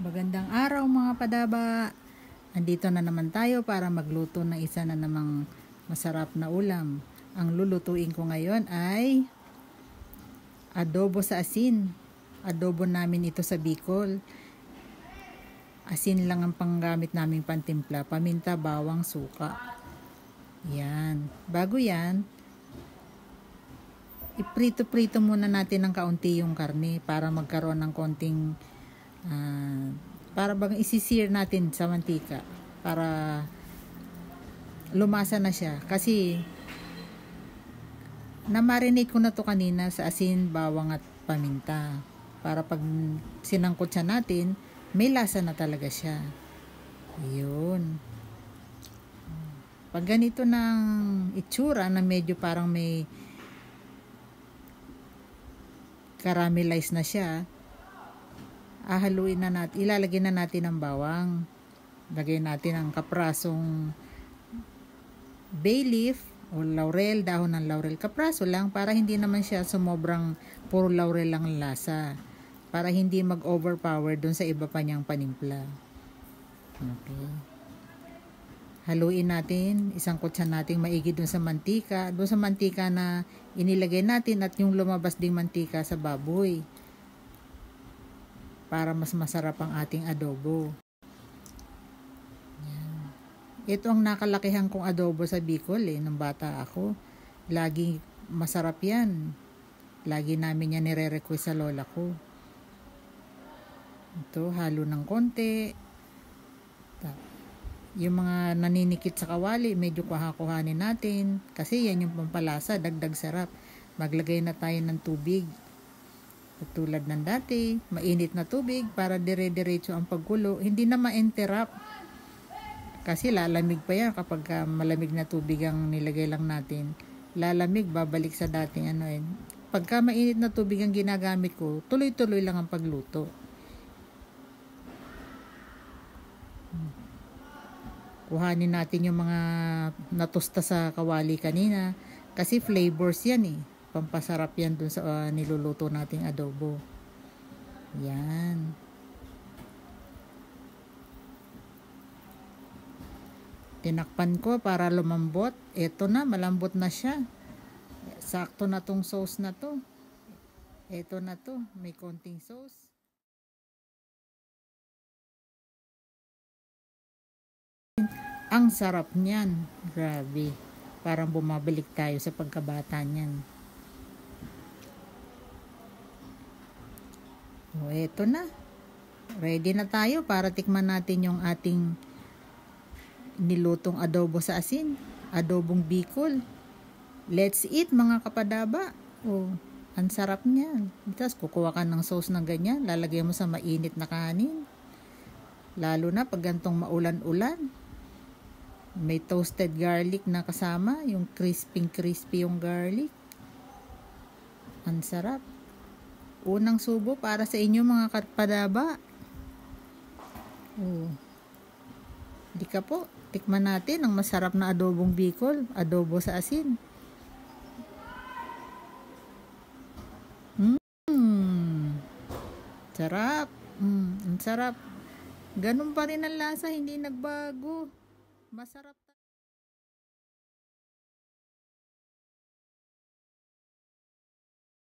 Magandang araw mga padaba. Andito na naman tayo para magluto ng isa na namang masarap na ulam. Ang lulutuin ko ngayon ay adobo sa asin. Adobo namin ito sa Bicol. Asin lang ang panggamit naming pantimpla, paminta, bawang, suka. Yan. Bago yan, iprito-prito muna natin ng kaunti yung karne para magkaroon ng konting para bang isisir natin sa mantika para lumasa na siya. Kasi na-marinate ko na to kanina sa asin, bawang at paminta para pag sinangkot siya natin, may lasa na talaga siya. Ayun. Pag ganito ng itsura na medyo parang may caramelize na siya, haluin na natin, ilalagay na natin ang bawang. Lagay natin ang kaprasong bay leaf o laurel, dahon ng laurel. Kapraso lang para hindi naman siya sumobrang puro laurel lang lasa. Para hindi mag-overpower dun sa iba pa niyang panimpla. Okay. Haluin natin, isang kutsa natin maigi dun sa mantika. Dun sa mantika na inilagay natin at yung lumabas ding mantika sa baboy. Para mas masarap ang ating adobo. Yan. Ito ang nakalakihan kong adobo sa Bicol nung bata ako. Lagi masarap yan. Lagi namin yan nire-request sa lola ko. Ito, halo ng konti. Yung mga naninikit sa kawali, medyo kuha-kuhanin natin. Kasi yan yung pampalasa, dagdag sarap. Maglagay na tayo ng tubig. Tulad ng dati, mainit na tubig para dire-diretso ang pagkulo. Hindi na ma-interrupt. Kasi lalamig pa yan kapag malamig na tubig ang nilagay lang natin. Lalamig, babalik sa dating ano yun. Pagka mainit na tubig ang ginagamit ko, tuloy-tuloy lang ang pagluto. Kuhanin natin yung mga natusta sa kawali kanina. Kasi flavors yan pampasarap yan dun sa niluluto nating adobo. Yan. Tinakpan ko para lumambot. Eto na, malambot na siya. Sakto na tong sauce na to. Eto na to, may konting sauce. Ang sarap niyan. Grabe. Parang bumabalik tayo sa pagkabata niyan. O, eto na. Ready na tayo para tikman natin yung ating nilutong adobo sa asin. Adobong Bicol. Let's eat mga kapadaba. O, ang sarap niyan. Tapos kukuha ka ng sauce ng ganyan. Lalagay mo sa mainit na kanin. Lalo na pag gantong maulan-ulan. May toasted garlic na kasama. Yung crispy yung garlic. Ang sarap. Unang subo para sa inyo mga kapadaba. Di ka po. Tikman natin ang masarap na adobong Bicol. Adobo sa asin. Sarap. Ang sarap. Ganun pa rin ang lasa. Hindi nagbago. Masarap.